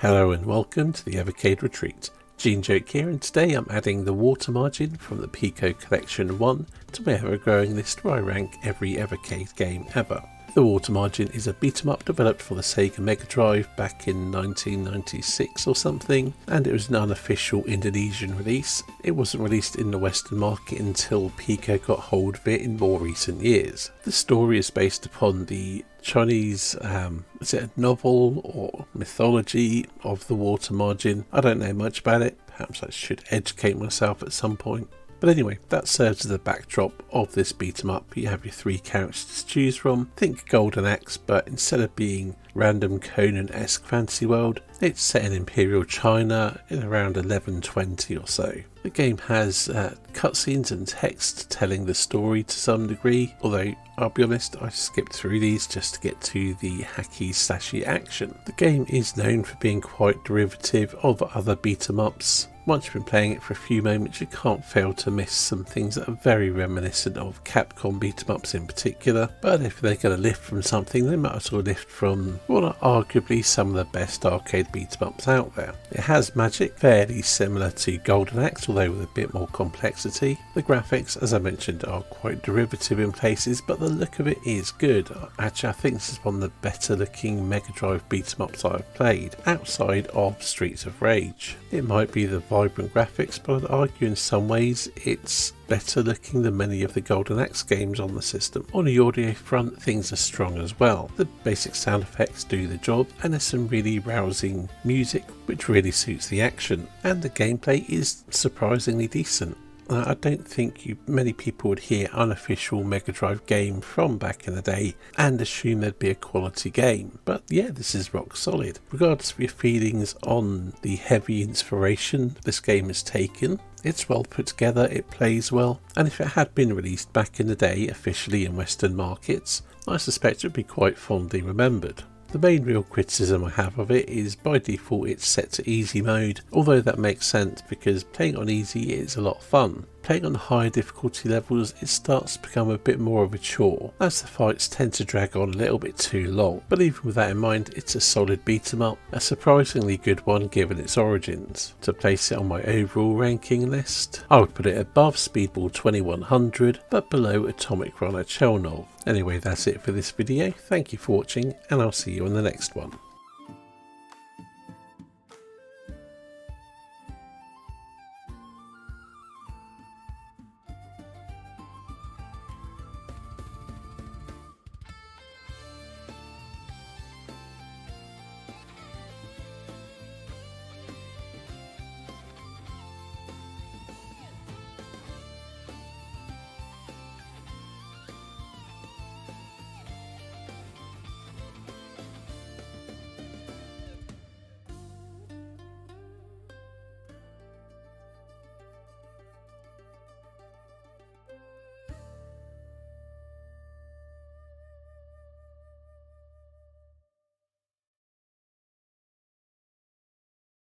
Hello and welcome to the Evercade Retreat. Gene Joke here, and today I'm adding the water margin from the Pico Collection 1 to my ever-growing list where I rank every Evercade game ever. The water margin is a beat-em-up developed for the Sega Mega Drive back in 1996 or something, and it was an unofficial Indonesian release. It wasn't released in the Western market until Pico got hold of it in more recent years. The story is based upon the Chinese, is it a novel or mythology of the water margin? I don't know much about it. Perhaps I should educate myself at some point. But anyway, that serves as the backdrop of this beat 'em up. You have your three characters to choose from. Think Golden Axe, but instead of being random Conan-esque fantasy world, it's set in Imperial China in around 1120 or so. The game has cutscenes and text telling the story to some degree, although I'll be honest, I skipped through these just to get to the hacky slashy action. The game is known for being quite derivative of other beat 'em ups. Once you've been playing it for a few moments, you can't fail to miss some things that are very reminiscent of Capcom beat 'em ups in particular, but if they're going to lift from something, they might as well lift from what are arguably some of the best arcade beat 'em ups out there. It has magic, fairly similar to Golden Axe, although with a bit more complexity. The graphics, as I mentioned, are quite derivative in places, but the look of it is good. Actually, I think this is one of the better looking Mega Drive beat 'em ups I've played, outside of Streets of Rage. It might be the vibrant graphics, but I'd argue in some ways it's better looking than many of the Golden Axe games on the system. On the audio front, things are strong as well. The basic sound effects do the job, and there's some really rousing music which really suits the action, and the gameplay is surprisingly decent. I don't think many people would hear unofficial Mega Drive game from back in the day and assume there'd be a quality game, but yeah, this is rock solid. Regardless of your feelings on the heavy inspiration this game has taken, it's well put together, it plays well, and if it had been released back in the day officially in Western markets, I suspect it would be quite fondly remembered. The main real criticism I have of it is by default it's set to easy mode, although that makes sense because playing on easy is a lot of fun. Playing on higher difficulty levels, it starts to become a bit more of a chore, as the fights tend to drag on a little bit too long, but even with that in mind, it's a solid beat 'em up, a surprisingly good one given its origins. To place it on my overall ranking list, I would put it above Speedball 2100, but below Atomic Runner Chelnov. Anyway, that's it for this video. Thank you for watching, and I'll see you in the next one.